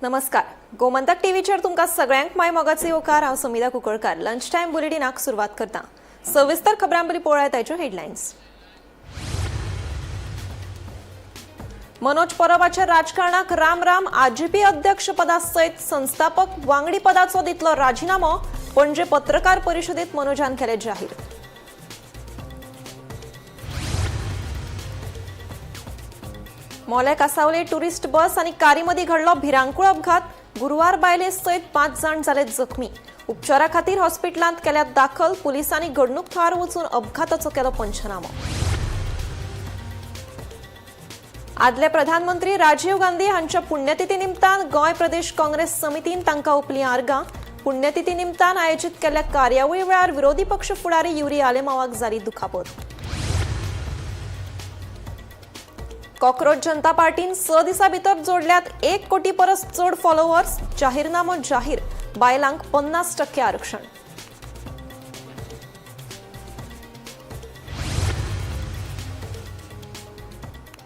नमस्कार. गोमंतक टीव्हीचेर तुमकां सगळ्यांक माय मोगाचे येवकार. हांव समिधा कुंकळकार. लंच टायम बुलेटिनाक सुरवात करता. सविस्तर खबरांपरी पळोवया ताच्यो हेडलायन्स. मनोज परबाच्या राजकारणाक राम राम. आरजेपी अध्यक्ष पदा सयत संस्थापक वांगडी पदाचो दितलो राजीनामो. पणजे पत्रकार परिशदेत मनोजान केले जाहीर. मोले कासावले टुरिस्ट बस आनी कारी मदीं घडलो भिरांकूळ अपघात. गुरुवार बायले सयत 5 जाण जाले जखमी. उपचारा खातीर हॉस्पिटलांत केल्यात दाखल. पुलिसांनी घडणूक थळार वचून अपघाताचो केलो पंचनामो. आदले प्रधानमंत्री राजीव गांधी हांच्या पुण्यतिथी निमतान गोंय प्रदेश काँग्रेस समितीन तांकां ओपली आर्गां. पुण्यतिथी निमतान आयोजीत केल्ल्या कार्यावळी वेळार विरोधी पक्ष फुडारी युरी आलेमावाक जाली दुखापत. कॉक्रोच जनता पार्टीन 6 दिसां भितर जोडल्यात 1 कोटी परस चड फॉलोवर्स. जाहीरनामो जाहीर. बायलांक 50% आरक्षण.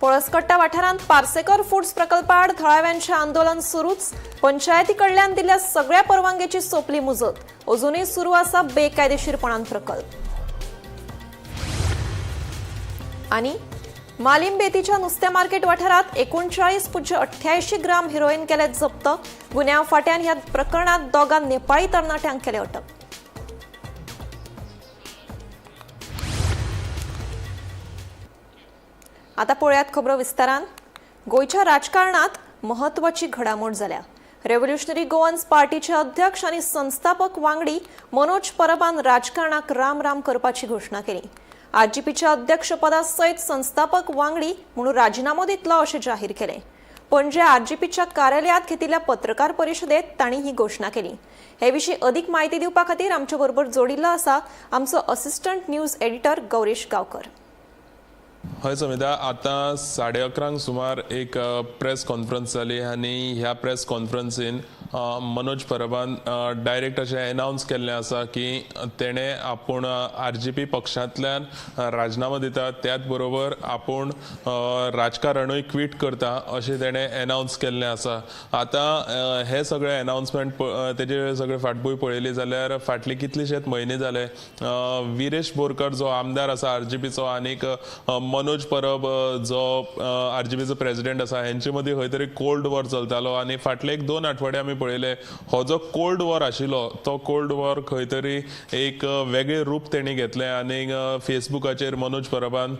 पळसकट्टा वाठारांत पार्सेकर फूड्स प्रकल्पा आड थळाव्यांचें आंदोलन सुरूच. पंचायती कडल्यान दिल्ल्या सगळ्या परवानगेची सोंपली मुजत. अजूनय सुरू आसा बेकायदेशीरपणान प्रकल्प. आनी मालीम बेतीच्या नुस्तें मार्केट वाठारांत 39.88 ग्राम हेरोईन केले जप्त. गुन्यांव फाट्यान ह्या प्रकरणात दोगां नेपाळी तरणाट्यांक केले अटक. आता पळयात खबरो विस्तारान. गोयच्या राजकारणात महत्वाची घडामोड जाल्या. रेव्होल्युशनरी गोवन्स पार्टीचे अध्यक्ष आनी संस्थापक वांगडी मनोज परबान राजकारणाक राम राम करपाची घोषणा केली. आरजीपीच्या अध्यक्ष पदा सयत संस्थापक वांगडी म्हणून राजीनामो दितलो अशें जाहीर केलें. पणजे आरजीपीच्या कार्यालयात घेतिल्ल्या पत्रकार परिशदेत तांणी ही घोषणा केली. हे विशीं अदीक म्हायती दिवपा खातीर आमचे बरोबर जोडिल्लो आसा आमचो assistant news editor Gauresh Gaonkar. हय समिधा, आतां 11:30 सुमार एक प्रेस कॉन्फरन्स जाली आनी ह्या प्रेस कॉन्फरन्सीन मनोज परबान डायरेक्ट अशें एनावन्स केल्लें आसा की तेणें आपूण आरजीपी पक्षांतल्यान राजीनामो दिता. त्याच बरोबर आपूण राजकारणूय क्विट करता अशें तेणें एनावन्स केल्लें आसा. आतां हे सगळे एनावन्समेंट तेजे सगळे फाटभूंय पळयली जाल्यार फाटले कितलेशेच म्हयने जाले विरेश बोरकर जो आमदार आसा आरजीपीचो आनीक मनोज परब जो आरजीपीचो प्रेसिडेंट आसा हेंचे मदीं खंय तरी कोल्ड वॉर चलतालो आनी फाटले 1-2 आठवडे आमी पळयले हो जो कोल्ड वॉर आशिल्लो तो कोल्ड वॉर खंय तरी एक वेगळे रूप तेणी घेतलें आनी फेसबुकाचेर मनोज परबान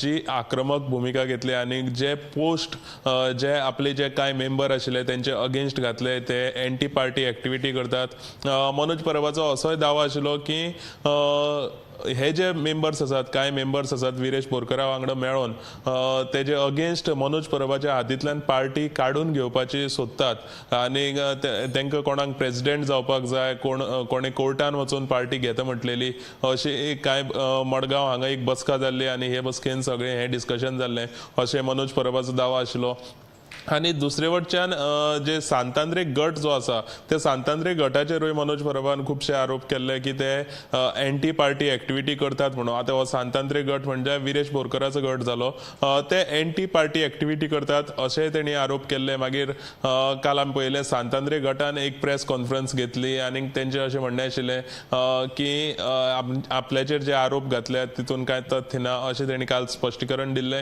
जी आक्रमक भुमिका घेतली आनी जे पोस्ट जे आपले जे कांय मेंबर आशिल्ले तेंचे अगेन्स्ट घातले ते एंटी पार्टी एक्टिविटी करतात. मनोज परबाचो असोय दावो आशिल्लो की हे जे मेंबर्स आसात कांय मेंबर्स आसात विरेश बोरकरा वांगडा मेळोन तेजे अगेन्स्ट मनोज परबाच्या हातींतल्यान पार्टी काडून घेवपाची सोदतात आनी तांकां कोणाक प्रेसिडेंट जावपाक जाय कोणी कोर्टान वचून पार्टी घेता म्हटलेली अशी कांय मडगांव हांगा एक बसका जाल्ली आनी हे बसकेन सगळें हें डिस्कशन जाल्लें अशें मनोज परबाचो दावो आशिल्लो. आनी दुसरे वटच्यान जे सांतांद्रे गट जो आसा ते सांतांद्रे गटाचेरूय मनोज परबान खुबशे आरोप केल्ले की ते एंटी पार्टी एक्टिविटी करतात म्हणून. आतां हो सांतांद्रे गट म्हणजे विरेश बोरकराचो गट जालो ते एंटी पार्टी एक्टिविटी करतात अशें तेणी आरोप केल्ले. मागीर काल आमी पळयलें सांतांद्रे गटान एक प्रेस कॉन्फरन्स घेतली आनी तेंचें अशें म्हणणें आशिल्लें की आपल्याचेर जे आरोप घातले तितून कांय तथ्य ना अशें तेणी काल स्पश्टीकरण दिल्लें.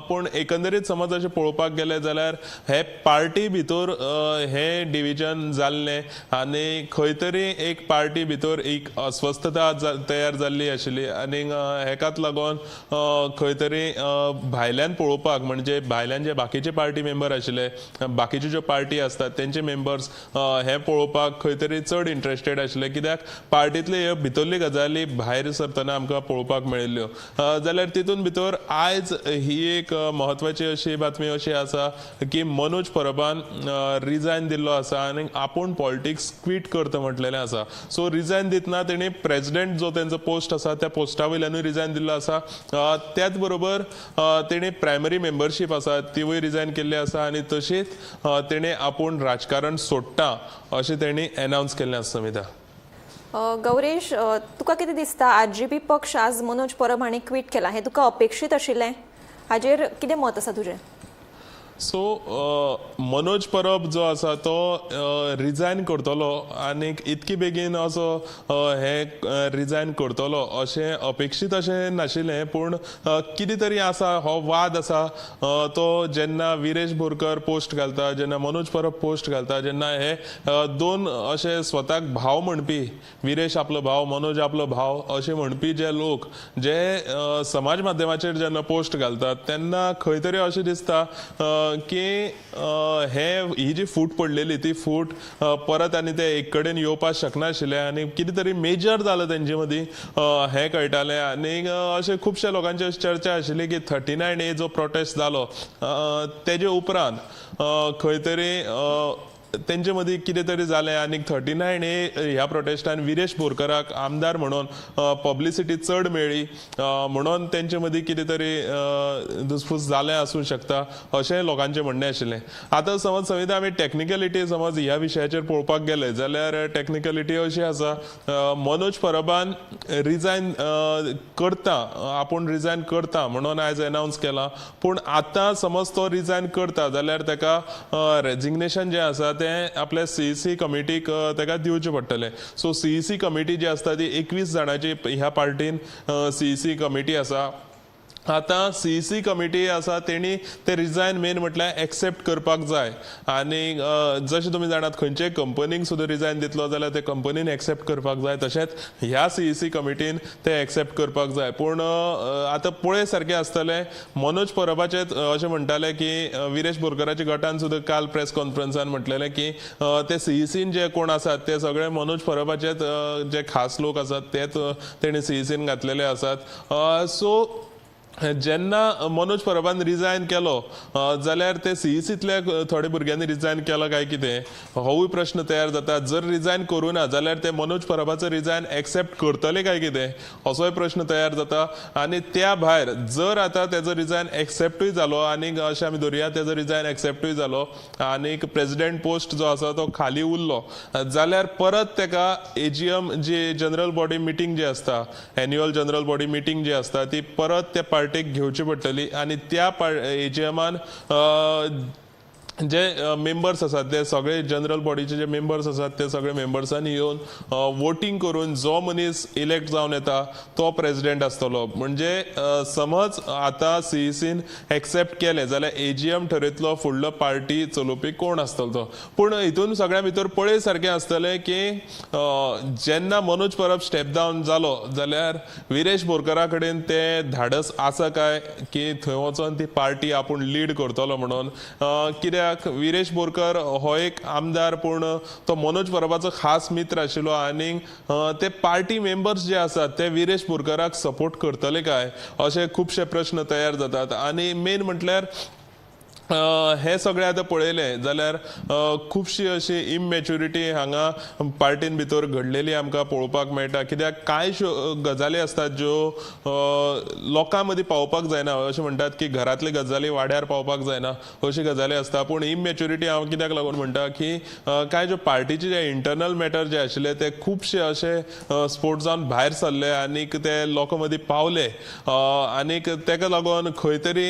पूण एकंदरीत समज अशें पळोवपाक गेलें जाल्यार हे पार्टी भितर हे डिविजन जाल्ले आनी खंय तरी एक पार्टी भितर एक अस्वस्थता तयार जाल्ली आशिल्ली आनी हेकाच लागून खंय तरी भायल्यान पळोवपाक म्हणजे भायल्यान जे बाकीचे पार्टी मेंबर आशिल्ले बाकीच्यो ज्यो पार्टी असतात तेंचे मेंबर्स हे पळोवपाक खंय तरी चड इंट्रेस्टेड आशिल्ले कित्याक पार्टींतले ह्यो भितरल्यो गजाली भायर सरतना आमकां पळोवपाक मेळिल्ल्यो. जाल्यार तितून भितर आयज ही एक म्हत्वाची अशी बातमी अशी आसा की मनोज परबान रिजायन दिल्लो आसा आनी आपूण पॉलिटिक्स क्विट करता म्हटलेलें आसा. सो रिजायन दितना तेणी प्रेसिडेंट जो तेंचो पोस्ट आसा त्या पोस्टा वयल्यानूय रिजायन दिल्लो आसा. त्याच बरोबर तेणी प्रायमरी मेंबरशीप आसा तिवूय रिजायन केल्ली आसा आनी तशीच तेणी आपूण राजकारण सोडटा अशें तेणी एनावन्स केल्लें आसा. समिधा, गौरेश, तुका कितें दिसता आरजीपी पक्ष आज मनोज परब हांणी क्विट केला हें तुका अपेक्षीत आशिल्लें? हाजेर कितें मत आसा तुजें? सो मनोज परब जो आसा तो रिजायन करतलो आनी इतकी बेगीन असो हे रिजायन करतलो अशें अपेक्षीत अशें नाशिल्लें, पूण कितें तरी आसा, हो वाद आसा तो जेन्ना विरेश बोरकर पोस्ट घालता, जेन्ना मनोज परब पोस्ट घालता, जेन्ना हे दोन अशे स्वताक भाव म्हणपी, विरेश आपलो भाव, मनोज आपलो भाव अशें म्हणपी जे लोक जे समाज माध्यमाचेर जेन्ना पोस्ट घालतात तेन्ना खंय तरी अशें दिसता की ही जी फूट पडलेली ती फूट परत आनी ते एक कडेन येवपाक शकनाशिल्ले आनी कितें तरी मेजर जालें तेंचे मदीं हें कळटालें। आनी अशें खुबशे लोकांची अशी चर्चा आशिल्ली की 39A जो प्रोटेस्ट जालो तेजे उपरांत खंय तरी तेंचे मदीं कितें तरी जालें आनी 39A ह्या प्रोटेस्टान विरेश बोरकराक आमदार म्हणून पब्लिसिटी चड मेळ्ळी म्हणून तेंचे मदीं कितें तरी धुसफूस जालें आसूं शकता अशें लोकांचें म्हणणें आशिल्लें। आतां समज सविता आमी टॅक्निकलिटी समज ह्या विशयाचेर पळोवपाक गेले जाल्यार टॅक्निकलिटी अशी आसा, मनोज परबान रिजायन करता, आपूण रिजायन करता म्हणून आयज अनावन्स केलां, पूण आतां समज तो रिजायन करता जाल्यार ताका रेजिग्नेशन जें आसा तें आपल्या CEC कमिटीक ताका दिवचें पडटलें। सो CEC कमिटी जी आसता ती 21 जाणांची ह्या पार्टीन CEC कमिटी आसा। आतां CEC कमिटी आसा तेणी ते रिजायन मेन म्हटल्यार एक्सेप्ट करपाक जाय आनी जशें तुमी जाणात खंयचेय कंपनीक सुद्दां रिजायन दितलो जाल्यार ते कंपनीन एक्सेप्ट करपाक जाय, तशेंच ह्या CEC कमिटीन ते एक्सेप्ट करपाक जाय। पूण आतां पळय सारकें आसतलें, मनोज परबाचे अशें म्हणटाले की विरेश बोरकराच्या गटान सुद्दां काल प्रेस कॉन्फरन्सान म्हटलेलें की ते CECन जे कोण आसात ते सगळे मनोज परबाचेच जे खास लोक आसात तेच तेणी CECन घातलेले आसात। सो जेन्ना मनोज परबान रिजायन केलो जाल्यार ते CECतल्या थोड्या भुरग्यांनी रिजायन केलो काय कितें होवूय प्रश्न तयार जाता। जर रिजायन करूं ना जाल्यार ते मनोज परबाचो रिजायन एक्सेप्ट करतले काय कितें असोय प्रश्न तयार जाता। आनी त्या भायर जर आतां तेजो रिजायन एक्सेप्टूय जालो आनी अशें आमी धरुया तेजो रिजायन एक्सेप्टूय जालो आनी प्रेसिडेंट पोस्ट जो आसा तो खाली उरलो जाल्यार परत ताका AGM जी जनरल बॉडी मिटींग जी आसता, एन्युअल जनरल बॉडी मिटींग जी आसता ती परत त्या पार्टीक घेवची पडटली आनी त्या AGMान जे मेंबर्स आसात ते सगळे जनरल बॉडीचे जे मेंबर्स आसात ते सगळे मेंबर्सांनी येवन वोटींग करून जो मनीस इलेक्ट जावन येता तो प्रेसिडेंट आसतलो। म्हणजे समज आतां CECन एक्सेप्ट केलें जाल्यार AGM ठरयतलो फुडलो पार्टी चलोवपी कोण आसतलो तो। पूण हितून सगळ्या भितर पळय सारकें आसतलें की जेन्ना मनोज परब स्टेप डावन जालो जाल्यार विरेश बोरकरा कडेन ते धाडस आसा काय की थंय वचोन ती पार्टी आपूण लीड करतलो म्हणून, कित्याक विरेश बोरकर हो एक आमदार पूण तो मनोज परबाचो खास मित्र आशिल्लो आनी ते पार्टी मेंबर्स जे आसात ते विरेश बोरकराक सपोर्ट करतले काय अशे खुबशे प्रश्न तयार जातात। आनी मेन म्हटल्यार हे सगळे आतां पळयलें जाल्यार खुबशी अशी इमॅच्युरिटी हांगा पार्टीन भितर घडलेली आमकां पळोवपाक मेळटा। कित्याक कांयश्यो गजाली आसतात ज्यो लोकां मदीं पावोवपाक जायना, अशें म्हणटात की घरांतले गजाली वाड्यार पावपाक जायना अशी गजाली आसता। पूण इमॅच्युरिटी हांव कित्याक लागून म्हणटा की कांय ज्यो पार्टीचे जे इंटरनल मॅटर जे आशिल्ले ते खुबशे अशे स्फोट जावन भायर सरले आनीक ते लोकां मदीं पावले आनीक ताका लागून खंय तरी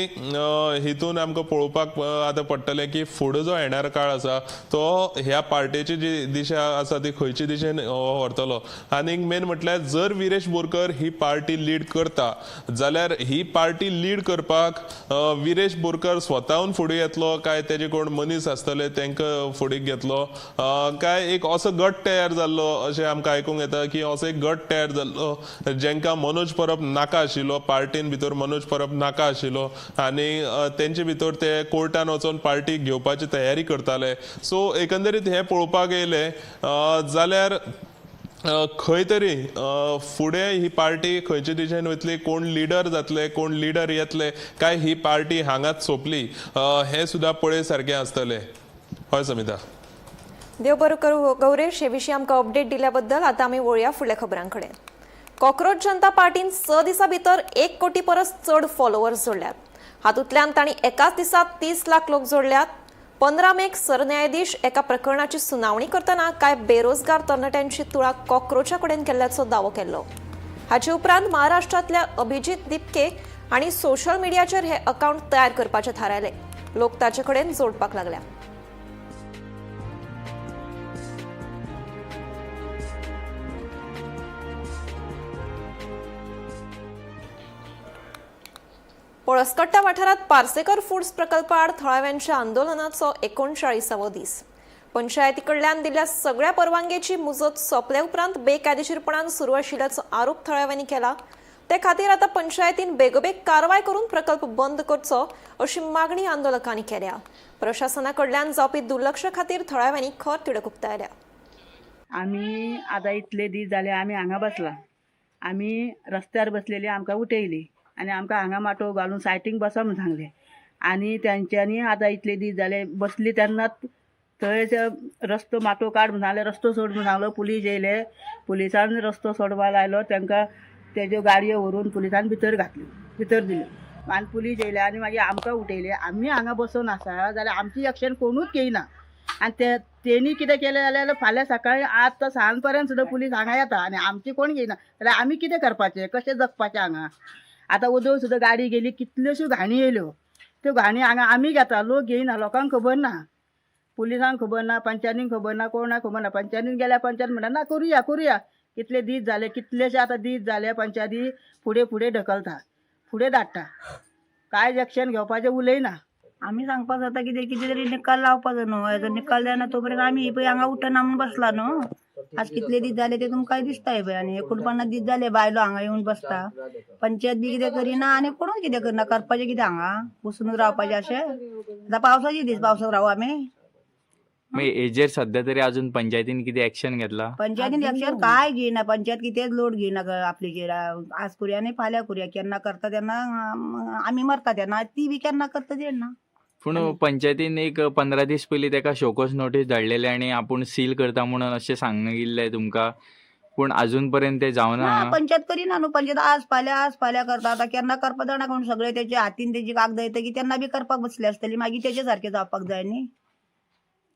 हितून आमकां पळोवपाक आतां पडटलें की फुडें जो येणारो काळ आसा तो ह्या पार्टीची जी दिशा आसा ती खंयचे दिशेन व्हरतलो। आनीक मेन म्हटल्यार जर विरेश बोरकर ही पार्टी लीड करता जाल्यार ही पार्टी लीड करपाक विरेश बोरकर स्वताहून फुडें येतलो काय तेजे कोण मनीस आसतले तांकां फुडें घेतलो काय एक असो गट तयार जाल्लो अशें आमकां आयकूंक येता की असो एक गट तयार जाल्लो जेंकां मनोज परब नाका आशिल्लो, पार्टीन भितर मनोज परब नाका आशिल्लो आनी तेंचे भितर ते कोर्टान वचून पार्टी घेवपाची तयारी करताले। सो एकंदरीत हे पळोवपाक येयले जाल्यार खंय तरी फुडें ही पार्टी खंयचे दिशेन वतली, कोण लिडर जातले, कोण लिडर येतले काय ही पार्टी हांगाच सोंपली हे सुद्दां पळय सारकें आसतलें। हय समिता। देव बरो करूं गौरेश, हे विशीं आमकां अपडेट दिल्या बद्दल। आतां आमी वळया फुडल्या खबरांकडे। कॉक्रोच जनता पार्टीन 6 दिसां भितर 1 कोटी परस चड फॉलोवर्स जोडल्यात। हातूंतल्यान तांणी एकाच दिसात 30 लाख लोक जोडल्यात। 15 मेक सरन्यायाधीश एका प्रकरणाची सुनावणी करतना कांय बेरोजगार तरणाट्यांची तुळा कॉक्रोचा कडेन केल्ल्याचो दावो केल्लो। हाचे उपरांत महाराष्ट्रांतल्या अभिजीत दिपके हांणी सोशल मिडियाचेर हे अकाउंट तयार करपाचें थारायलें। लोक ताचे कडेन जोडपाक लागल्या. पळसकट्टा वाठारात पार्सेकर फूड्स प्रकल्पा आड थळाव्यांच्या आंदोलनाचो 39वो दीस. पंचायती कडल्यान दिल्ल्या सगळ्या परवानगेची मुजत सोंपले उपरांत बेकायदेशीरपणान सुरू आशिल्ल्याचो आरोप थळाव्यांनी केला. ते खातीर आतां पंचायतीन बेगोबेग कारवाय करून प्रकल्प बंद करचो अशी मागणी आंदोलकांनी केल्या. प्रशासना कडल्यान जावपी दुर्लक्ष खातीर थळाव्यांनी खर तिडक उक्तायल्या. आम्ही आता इतले दीस जाले आम्ही हांगा बसला. आम्ही रस्त्यार बसलेली आमकां उठयली आनी आमकां हांगा माटो घालून सायटीक बसा म्हूण सांगलें. आनी तेंच्यांनी आतां इतले दीस जाले बसली तेन्नाच थंय रस्तो माटो काड म्हूण सांगलें, रस्तो सोड म्हूण सांगलो. पुलीस येयले, पुलिसान रस्तो सोडपा लायलो. तांकां तेज्यो गाडयो व्हरून पुलिसान भितर घातल्यो, भितर दिल्यो. आनी पुलीस येयले आनी मागीर आमकां उठयले. आमी हांगा बसून आसा जाल्यार आमची एक्शन कोणूच घेयना. आनी तेणी कितें केलें जाल्यार फाल्यां सकाळीं आतां सांज पर्यंत सुद्दां पुलीस हांगा येता आनी आमची कोण घेयना जाल्यार आमी कितें करपाचें, कशें जगपाचें हांगा. आतां उदक सुद्दां गाडी गेली, कितल्योश्यो घाणी येयल्यो. त्यो घाणी हांगा आमी घेता, लोक घेयना, लोकांक खबर ना. पुलिसांक खबर ना, पंचायतींक खबर ना, कोणाक खबर ना. पंचायतीन गेल्यार पंचायत म्हणटा ना करुया करुया. कितले दीस जाले, कितलेशे आतां दीस जाले पंचायती फुडें फुडें ढकलता, फुडें धाडटा. कांयच एक्शन घेवपाचें उलयना. आम्ही सांगपाक जाता कितें तरी निकाल लावपाचो न्हू. हेजो निकाल जायना तोपर्यंत आमी पळय हांगा उठना म्हणून बसला न्हू. आज कितले दीस जाले ते तुमकां दिसताय पळय. आनी 49 दीस जाले बायलो हांगा येवन बसता. पंचायत बी कितें करिना आनी कोणूच कितें करना. करपाचें कितें हांगा बसूनच रावपाचें अशें. आतां पावसाचे दीस पावसाक रावू आमी. हेजेर सध्या तरी अजून पंचायतीन कितें एक्शन घेतला? पंचायतीन एक्शन काय घेयना. पंचायत कितेंच लोड घेयना आपलीचेर. आज करुया आनी फाल्यां करुया. केन्ना करता तेन्ना आमी मरता तेन्ना ती बी केन्ना करता तेन्ना. पूण पंचायतीन एक 15 दीस पयलीं तेका शोकॉस नोटीस धाडलेले आनी आपूण सील करता म्हणून अशें सांगिल्लें तुमकां. पूण अजून पर्यंत ते जावना. पंचायत करिना न्हू. पंचायत आज फाल्यां करता. आतां केन्ना करपाक जाणा कोण. सगळे तेचे हातीन तेजी कागद येता की तेन्ना बी करपाक बसली आसतली. मागीर तेचे सारकें जावपाक जाय न्ही.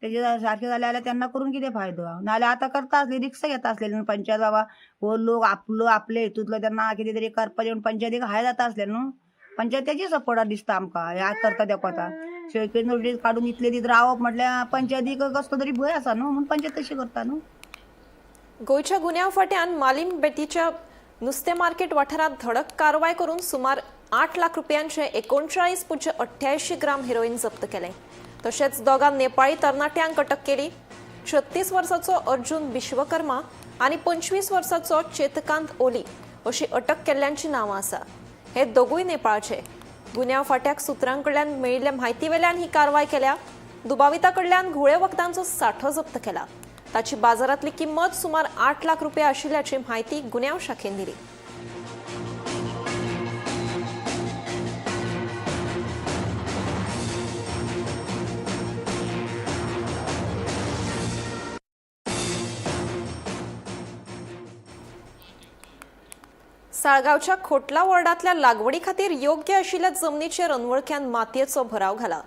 तेजे सारकें जालें जाल्यार तेन्ना करून कितें फायदो. नाल्यार आतां करता आसली रिक्षा घेता आसलेली न्हू पंचायत. बाबा हो लोक आपले हितूंतलो तेन्ना कितें तरी करपाचें म्हूण पंचायतीक हाय जाता आसलें न्हू. पंचायत तेजी सपोर्टार दिसता आमकां. ह्या करता ते कोता शेळके नोटीस काडून इतले दीस रावप म्हटल्यार पंचायतीक कसलो तरी भंय आसा न्हू. म्हणून पंचायत तशी करता न्हू. गोयच्या गुन्यांव फाट्यान मालीम बेतीच्या नुस्तें मार्केट वाठारांत धडक कारवाय करून सुमार 8 लाख रुपयांचे 39.88 ग्राम हेरोईन जप्त केले. तशेंच दोगां नेपाळी तरणाट्यांक अटक केली. 36 वर्साचो अर्जुन विश्वकर्मा आनी 25 वर्साचो चेतकांत ओली अशी अटक केल्ल्यांची नांवां आसा. हे दोगूय नेपाळचे. गुन्यांव फाट्याक सुत्रां कडल्यान मेळिल्ल्या म्हायती वेल्यान ही कारवाय केल्या. दुबाविता कडल्यान घुळे वखदांचो सांठो जप्त केला. ताची बाजारांतली किंमत सुमार 8 लाख रुपया आशिल्ल्याची म्हायती गुन्यांव शाखेन दिली. साळगावच्या खोटला वॉर्डातल्या लागवडी खातीर योग्य आशिल्ल्या जमनीचेर अनवळख्यान मातयेचो भराव घाला.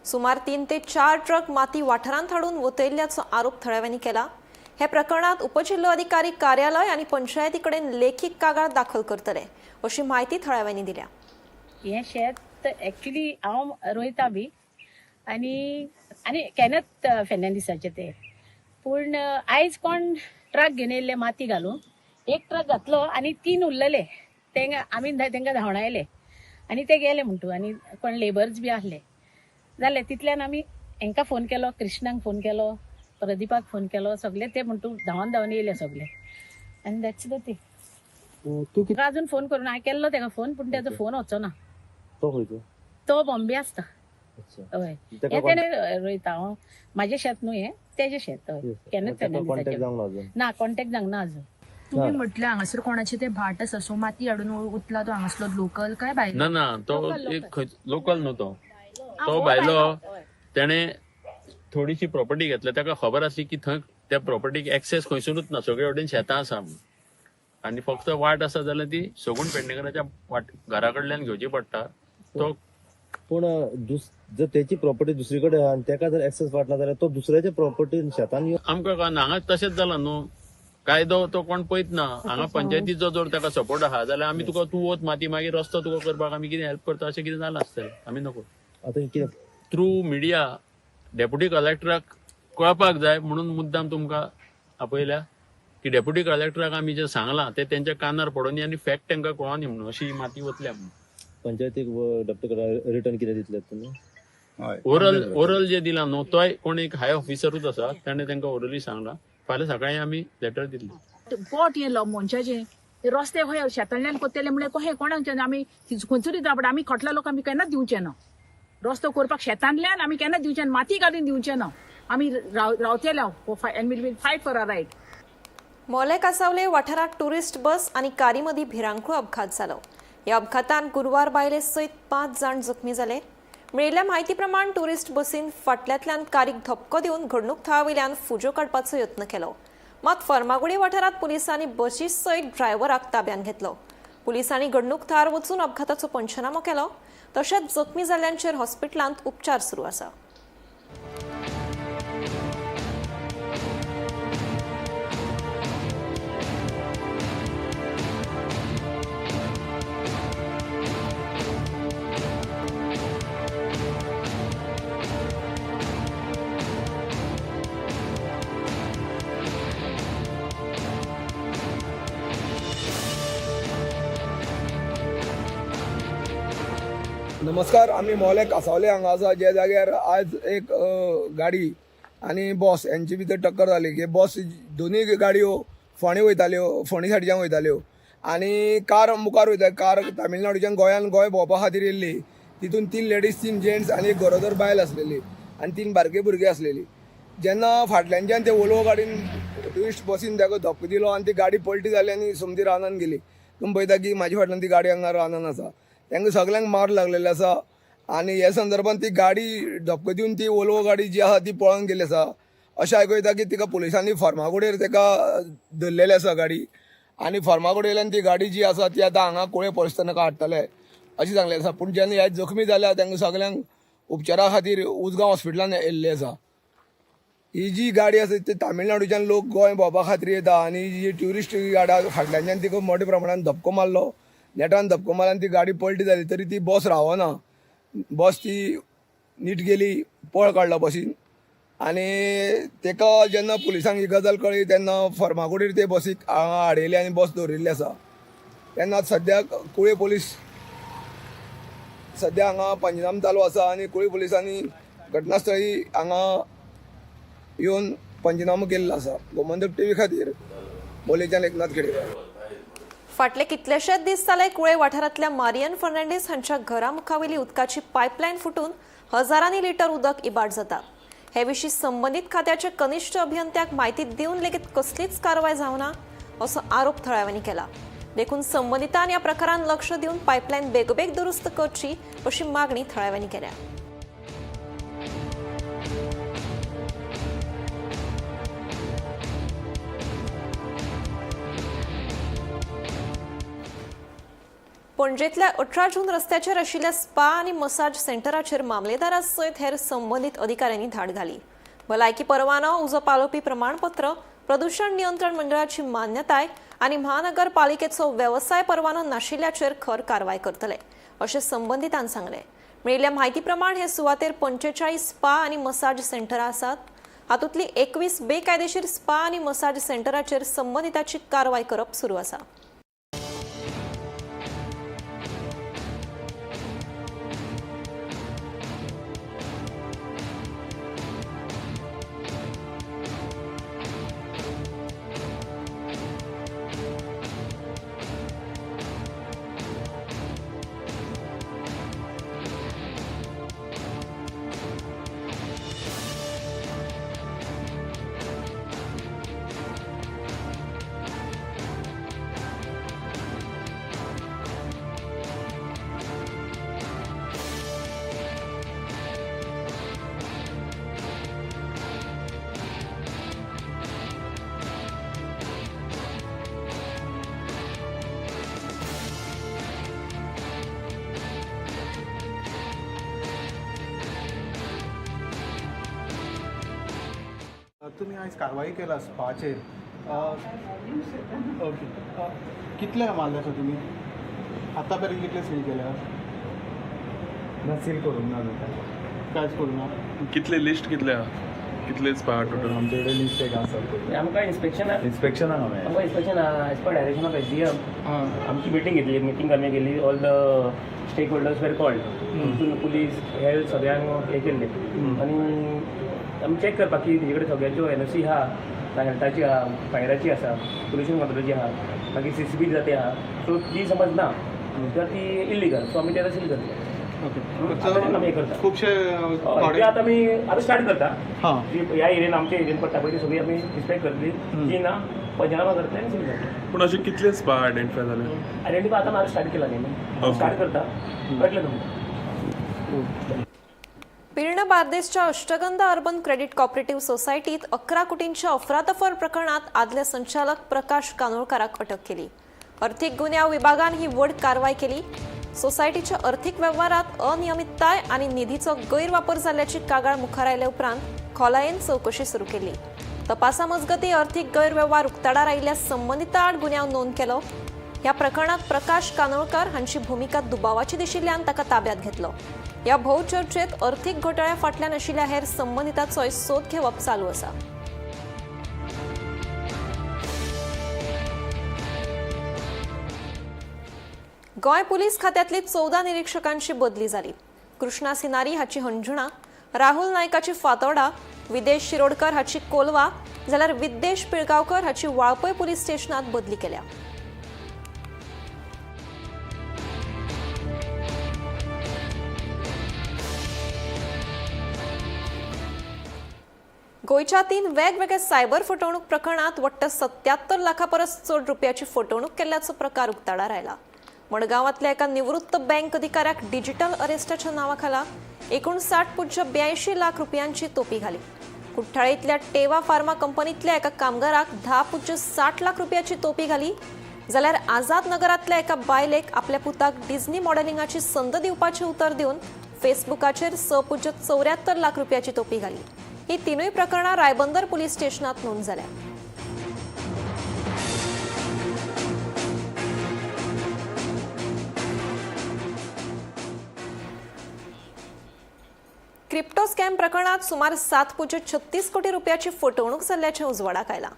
सुमार 3 ते 4 ट्रक माती वाठारांत हाडून वतयल्ल्याचो आरोप थळाव्यांनी केला. हे प्रकरणात उपजिल्लो अधिकारी कार्यालय आनी पंचायती कडेन लेखीक कागाळ दाखल करतले अशी म्हायती थळाव्यांनी दिल्या. हे शेत एक्चुली हांव रोयता बी आनी केन्नाच फेर्नांडिसाचे ते. पूण आयज कोण ट्रक घेवन येयल्ले माती घालून. एक ट्रक घातलो आनी 3 उरलेले. आमी तांकां धांवडायले आनी ते गेले म्हणटू. आनी कोण लेबर्स बी आहले जाले. तितल्यान आमी हांकां फोन केलो, कृष्णांक फोन केलो, प्रदीपाक फोन केलो. सगळे ते म्हणटू धांवन येयले सगळे. आनी दॅट्स द थिंग. अजून फोन करून हांवें केल्लो ताका फोन पूण ताजो फोन वचो ना. तो बॉम्बे आसता. हय हे तेणे रोयता. हांव म्हाजें शेत न्हू हें, तेजें शेत. हय केन्नाच ना कॉन्टॅक्ट जावंक ना अजून. तुम्ही म्हटलं हांगासर कोणाचे ते भाट आसा सो माती हाडून उतला तो हांगासलो लोकल काय भायलो? ना तो एक लोकल न्हू. तो भायलो. तेणे थोडीशी प्रॉपर्टी घेतल्या. ताका खबर आसली की थंय त्या प्रॉपर्टीक एक्सेस खंयसरूच ना. सगळे वटेन शेतां आसा आनी फक्त वाट आसा जाल्यार ती सगूण पेडणेकराच्या घरा कडल्यान घेवची पडटा. तो पूण जर त्याची प्रॉपर्टी दुसरीकडे आहा आनी ताका जर एक्सेस वाटला जाल्यार तो दुसऱ्याच्या प्रॉपर्टी शेतान आमकां कळना. हांगा तशेंच जाला न्हू. कायदो तो कोण पळयत ना. हांगा पंचायतीचो जर ताका सपोर्ट आहा जाल्यार आमी तुका तूं वच माती मागीर रस्तो तुका करपाक आमी कितें हेल्प करता अशें कितें जालां आसतलें. आमी नको. आतां कितें थ्रू मिडिया डेप्युटी कलेक्टराक कळपाक जाय म्हणून मुद्दाम तुमकां आपयल्या की डेप्युटी कलेक्टराक आमी जे सांगलां ते तेंच्या कानार पडोनी आनी फॅक्ट तांकां कळोनी म्हणून अशी माती वतल्या म्हणून. पंचायतीक डॉक्टर रिटर्न कितें दितलें तुमी? ओरल जे दिला न्हू तोय कोण एक हाय ऑफिसरूच आसा ताणें तांकां ओरली सांगलां. फाल्यां सकाळीं आमी लेटर दिल्ली. पोट येयलो मनशाचें रस्ते खंय शेतांतल्यान कोत्तेले म्हणल्यार कशें कोणाक आमी खंयचरी जावं आमी खटला लोक आमी केन्नाच दिवचे ना. रस्तो करपाक शेतांतल्यान आमी केन्ना दिवचे ना, माती घालून दिवचे ना. आमी रावतेले and will fight for our right. मोले कासावले वाठारात टुरिस्ट बस आणि कारमदी भिरांकूळ अपघात जालो. या अपघातान गुरुवार बायले सयत 5 जाण जखमी जाले. मेळिल्ल्या म्हायती प्रमाण टुरिस्ट बसीन फाटल्यातल्यान कारीक धपको दिवन घडणूक थळावयल्यान फुजो काडपाचो यत्न केलो. मात फर्मागुडी वाठारात पुलिसांनी बसी सयत ड्रायव्हराक ताब्यात घेतलो. पुलिसांनी घडणूक थळार वचून अपघाताचो पंचनामो केलो. तशेंच जखमी जाल्ल्यांचेर हॉस्पिटलांत उपचार सुरू आसा. नमस्कार, आम्ही मोले कासावले हांगा आसा, जे जाग्यार आज एक गाडी आनी बस यांची भितर टक्कर जाली. की बस दोनूय गाडयो फोंडे वयताल्यो, फोंडे सायडीच्यान वयताल्यो आनी कार मुखार वयता. कार तामिळनाडूच्यान गोंय भोंवपा खातीर येयल्ली. तितून 3 लेडीज 3 जेंट्स आनी एक गरोदर बायल आसलेली आनी 3 बारके भुरगे आसलेली. जेन्ना फाटल्यानच्यान ते वोल्वो गाडीन ट्युरिस्ट बसीन ताका धक्को दिलो आनी ती गाडी पलटी जाली आनी समजी रानान गेली. तुमी पळयता की म्हाज्या फाटल्यान ती गाडी हांगा रानान आसा. तांकां सगल्यांक मार लागलेले आसा आनी ह्या संदर्भात ती गाडी धक्को दिवन ती वोल्वो गाडी जी आसा ती पळोवन गेली आसा. अशें आयकूं येता की तिका पुलिसांनी फर्मागुडयेर ताका धरलेली आसा गाडी आनी फर्मागुडयेंतल्यान ती गाडी जी आसा ती आतां हांगा कुळे पुलीस स्टेशनाक हाडटले अशें सांगलें आसा. पूण जेन्ना हे जखमी जाल्या तांकां सगल्यांक उपचारा खातीर उजगांव हॉस्पिटलांत व्हेल्ली आसा. ही जी गाडी आसा ती तामिळनाडूच्यान लोक गोंय भोंवपा खातीर येता आनी जी ट्युरिस्ट गाडी फाटल्यानच्यान तिका मोठ्या प्रमाणान धक्को मारलो. नेटान धक्को मारल्यान ती गाडी पलटी जाली तरी ती बस रावना. बस ती नीट गेली, पळ काडलो बसीन आनी ताका जेन्ना पुलिसांक ही गजाल कळ्ळी तेन्ना फर्मागुडयेर ते बसीक हांगा हाडयली आनी बस दवरिल्ली आसा. तेन्ना सद्याक कुळे पुलीस सद्या हांगा पंचनामो चालू आसा आनी कुळे पुलिसांनी घटनास्थळी हांगा येवन पंचनामो केल्लो आसा. गोमंतक टीव्ही खातीर मोलेच्यान एकनाथ खेडेकर. फाटले कितलेशेच दीस जाले कुळे वाठारांतल्या मारियन फर्नांडीस हांच्या घरा मुखावयली उदकाची पायपलायन फुटून हजारांनी लिटर उदक इबाड जाता. हे विशीं संबंदीत खात्याचे कनिश्ठ अभियंत्याक म्हायती दिवन लेगीत कसलीच कारवाय जावना असो आरोप थळाव्यांनी केला. देखून संबंदितान ह्या प्रकारान लक्ष दिवन पायपलायन बेगोबेग दुरुस्त करची अशी मागणी थळाव्यांनी केल्या. पणजेतल्या 18 जून रस्त्याचेर आशिल्ल्या स्पा आनी मसाज सेंटराचेर मामलेदारा सयत हेर संबंदीत अधिकाऱ्यांनी धाड घाली. भलायकी परवानो, उजो पालोवपी प्रमाणपत्र, प्रदूषण नियंत्रण मंडळाची मान्यताय आनी महानगरपालिकेचो वेवसाय परवानो नाशिल्ल्याचेर खर कारवाय करतले अशें संबंदितान सांगलें. मेळिल्ल्या म्हायती प्रमाण हे सुवातेर 45 स्पा आनी मसाज सेंटरां आसात. हातूंतली 21 बेकायदेशीर स्पा आनी मसाज सेंटराचेर संबंदिताची कारवाय करप सुरू आसा. तुम्ही आज कारवाई केला स्पाचेर ओके कितले मारले आसा तुमी आतां पर्यंत कितले सील केल्या? ना सील करूंक ना. कांयच करूना. कितले लिस्ट कितले कितलेच पहा टोटल आमचे कडेन लिस्ट एक आसा. आमकां इन्स्पेक्शनाक इन्स्पेक्शनाक आमकां inspection as per direction of SDM आमची मिटींग घेतली. मिटींग आमी केली. All the stakeholders were called. तितून पुलीस हेल्थ सगळ्यांक हे केल्ले आनी आमी चॅक करपाक की तेजे कडेन सगळ्यांच्यो NOC आहा, हेल्थाची आहा, फायराची आसा, पोल्युशन कंट्रोलाची आहा, मागीर CCTV जाती आहा. सो ती समज ना तर ती इल्लिगल. सो आमी तें सील करता. आमी हे करता. खुबशे ते आतां आमी आतां स्टार्ट करता. हां. ह्या एरियेन आमच्या एरियेन पडटा पळय ती सगळी आमी इन्स्पेक्ट करतली. जी ना पंचनामा करतली आनी सील करतली. पूण अशे कितलेच पहा आयडेंटिफाय जाले. आयडेंटिफाय आतां हांवें स्टार्ट केला न्ही. स्टार्ट करता कळटलें तुमकां. पिर्ण बार्देसच्या अष्टगंधा अर्बन क्रेडिट कॉपरेटिव्ह सोसायटीत 11 कोटींच्या अफरातफर प्रकरणात आदले संचालक प्रकाश कानोळकाराक अटक केली. आर्थीक गुन्यांव विभागान ही व्हड कारवाय केली. सोसायटीच्या अर्थीक वेव्हारात अनियमितताय आणि निधीचो गैरवापर जाल्ल्याची कागाळ मुखार आयले उपरांत खोलायेन चवकशी सुरू केली. तपासा मजगती अर्थीक गैरव्यवहार उक्ताडार आयिल्ल्या संबंधिता आड गुन्यांव नोंद केलो. ह्या प्रकरणात प्रकाश कानोळकार हांची भूमिका दुबावाची दिशिल्ल्यान ताका ताब्यात घेतलो. ह्या भोव चर्चेत अर्थीक घोटाळ्या फाटल्यान आशिल्ल्या हेर संबंधितांचोय सोद घेवप चालू आसा. गोंय पुलीस खात्यांतली 14 निरीक्षकांची बदली जाली. कृष्णा सिनारी हाची हंजुणा, राहुल नायकाची फातोर्डा, विदेश शिरोडकर हाची कोलवा जाल्यार विद्देश पिळगांवकर हाची वाळपय पुलीस स्टेशनात बदली केल्या. गोयच्या 3 वेगवेगळ्या सायबर फटवणूक प्रकरणात वट्ट 77 लाखां परस चड रुपयाची फटवणूक केल्ल्याचो प्रकार उक्ताडार आयला. मडगांवांतल्या एका निवृत्त बँक अधिकाऱ्याक डिजिटल अरेस्टाच्या नांवाखाला 59.82 लाख रुपयांची तोपी घाली. कुठ्ठाळेंतल्या टेवा फार्मा कंपनींतल्या एका कामगाराक 10.60 लाख रुपयाची तोपी घाली. जाल्यार आझाद नगरांतल्या एका बायलेक आपल्या पुताक डिझनी मॉडेलिंगाची संद दिवपाचें उतर दिवन फेसबुकाचेर 6.74 लाख रुपयाची तोपी घाली. ही तिनूय प्रकरणां रायबंदर पुलीस स्टेशनात नोंद जाल्या. क्रिप्टो स्कॅम प्रकरणात सुमार 7.36 कोटी रुपयाची फटवणूक जाल्ल्याचें उजवाडाक आयला.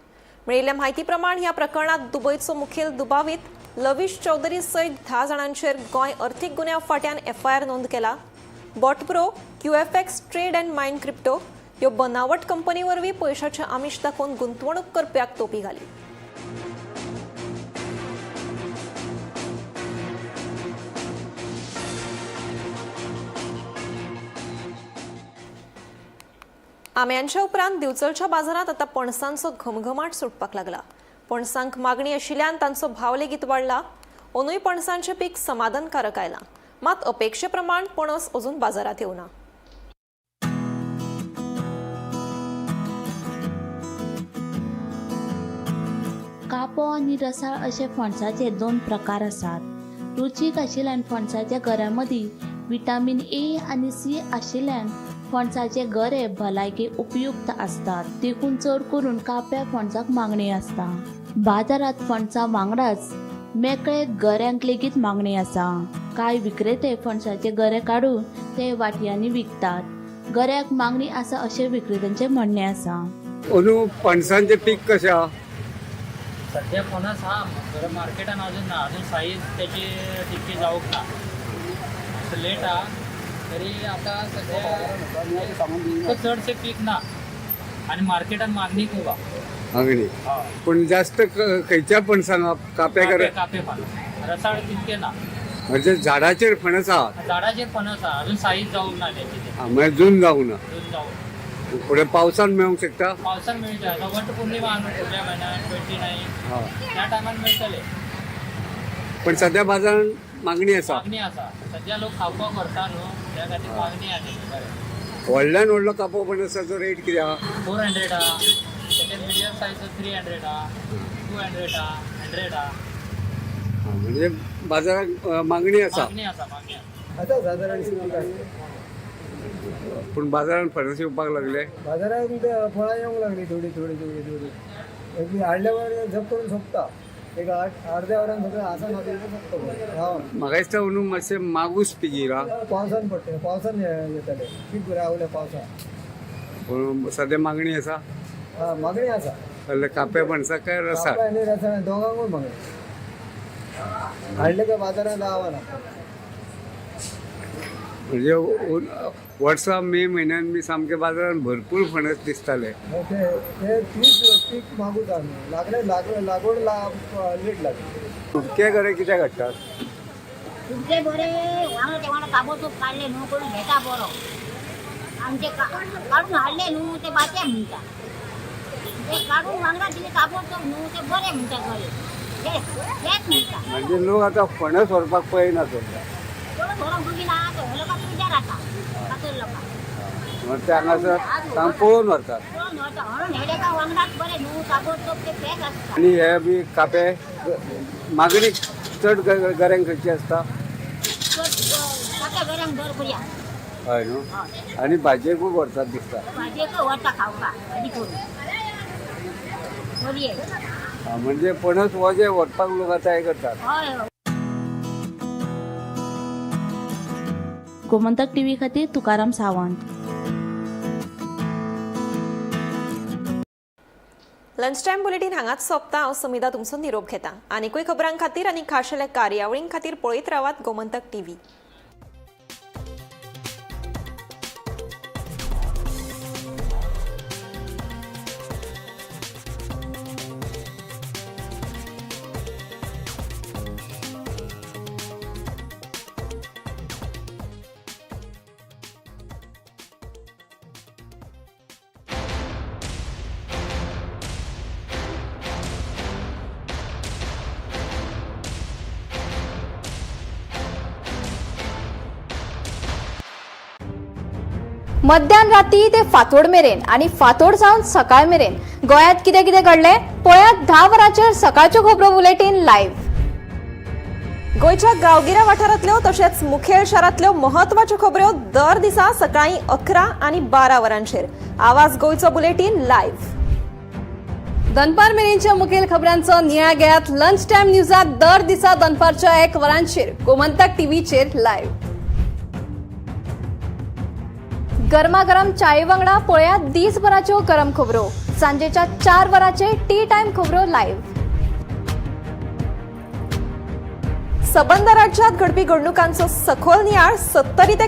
मेळिल्ल्या म्हायती प्रमाण ह्या प्रकरणात दुबयचो मुखेल दुबावीत लविश चौधरी सयत 10 जाणांचेर गोंय अर्थीक गुन्यांव फाट्यान FIR नोंद केला. बॉटप्रो, QFX trade and mind crypto ह्यो बनावट कंपनी वरवीं पयशांचे आमिश दाखोवन गुंतवणूक करप्याक तोपी घाली. आंब्यांच्या उपरांत दिवचलच्या बाजारात आता पणसांचो घमघमाट सुटपाक लागला. पणसांक मागणी आशिल्ल्यान तांचो भाव लेगीत वाडला. अंदूय पणसांचें पीक समाधानकारक आयलां, मात अपेक्षे प्रमाण पणस अजून बाजारात येवना. कापो आनी रसाळ अशे फणसाचे 2 प्रकार आसात. रुचीक आशिल्ल्यान फणसाच्या गऱ्यामदीं विटामीन A आनी C आशिल्ल्यान फणसाचे गरे भलायके उपयुक्त असतात. देखून चड करून काप्या फणसाक मागणी आसता. बाजारात फणसा वांगडाच मेकळे गऱ्यांक लेगीत मागणी आसा. कांय विक्रेते फणसाचे गरे काडून ते वाटयांनी विकतात. गऱ्याक मागणी आसा अशें विक्रेत्यांचे म्हणणे आसा. अंदू पणसांचे पीक कशें आहा? सध्या फणस हा मार्केटान अजून ना. अजून साईज त्याची तितकी जावूक ना. लेट हा तरी आता सध्या चडशे पीक ना आणि मार्केटान मागणी खूप हा. मागणी पण जास्त खंयच्या पणसांक काप्या कापे फणस रसाळ तितके ना. म्हणजे झाडाचेर फणस आहा? झाडाचेर फणस हा. अजून साईज जावूक ना त्याची. म्हणजे जून जावंक ना. जून जावूक. पुढे पावसान मेळूंक शकता? पावसान मेळटा. आता वट पौर्णिमा आणून फुडल्या म्हयन्यात 29 त्या टायमान मेळटले. पण सध्या बाजारात मागणी आसा? मागणी आसा. सध्या लोक खावपाक व्हरता न्हू, त्या खातीर मागणी आसा. व्हडल्यान व्हडलो कापो पणसाचो रेट कितें आहा? 400 हा. सेकंड मिडियम सायज 300 हा. 200 हा. 100 हा. म्हणजे बाजारात मागणी आसा? मागणी आसा. मागणी आसा. आता साधारण पण बाजारात फणस येवपाक लागले? बाजारात फळां येवंक लागली थोडी हाडल्या वेळार जप करून सोंपता. एक अर्ध्या वरान सगळें आसा म्हाका दिसता म्हणून मातशें मागूस पिजीरा पावसान पडटलें पावसान येतलें पीक रावलें पावसान पूण सद्या मागणी आसा मागणी आसा जाल्यार काप्या पणसा काय रसा आनी रसायन दोगांकूय मागणी हाडले काय बाजारांत रावना म्हणजे वर्सा मे म्हयन्यान बी सामके बाजारान भरपूर फणस दिसताले ते पीक मागूच आमी लागवड लेट लागली तुमचे घरे कित्याक हाडटात तुमचे बरे वांगडा ते वांगडा ताबडतोब काढले न्हू करून घेता बरो आमचे काढून हाडले न्हू ते बाते म्हणटा ते काढून वांगडा दिले ताबडतोब न्हू ते बरे म्हणटा घरे तेच म्हणटा म्हणजे लोक आता फणस व्हरपाक पळयना सध्या थोडं थोडं बघिना ते लोकांक विचार आता कातर लोकांक मग ते हांगासर तांकां पळोवन व्हरतात कोण व्हरता हळून हेडे का वांगडाच बरे न्हू ताबडतोब ते पॅक आसता आणि हे बी कापे मागणी चड घरांक खंयची आसता ताच्या घरांक दर बरी आसा हय न्हू आनी भाजयेकूय व्हरतात दिसता भाजयेक व्हरता खावपाक आदी करून बरी आहे म्हणजे पणस वजे व्हरपाक लोक आतां हें करतात हय हय गोमंतक टीव्ही खातीर Tukaram Sawant. Lunch time bulletin हांगाच सोंपता. हांव समिधा तुमचो निरोप घेता. आनीकूय खबरां खातीर आनी खाशेल्या कार्यावळीं खातीर पळयत रावात गोमंतक टीव्ही. मध्यान राती ते फातोड मेरेन आणि फातोड सावन सकाळ मेरेन गोयात कितें कितें घडलें पळयात 10 वरांचेर सकाळच्यो खबरो बुलेटिन लायव्ह. गोयच्या गांवगिऱ्या वाठारांतल्यो तशेंच मुखेल शारांतल्यो महत्वाच्यो खबरो दर दिसा सकाळीं 11 आनी 12 वरांचेर. आवाज गोंयचो बुलेटिन लायव्ह. दनपार मेरेनच्या मुखेल खबरांचो नियाळ घेयात लंच टायम न्यूजात दर दिसा दनपारच्या 1 वरांचेर गोमंतक टीव्हीचेर लायव्ह. गरमागरम चाये वांगडा पळयात दिसभराच्यो गरम खबरो. सांजेच्या 4 वरांचेर टी टायम खबरो लायव्ह. सबंद राज्यात घडपी घडणुकांचो सखोल नियाळ 70 ते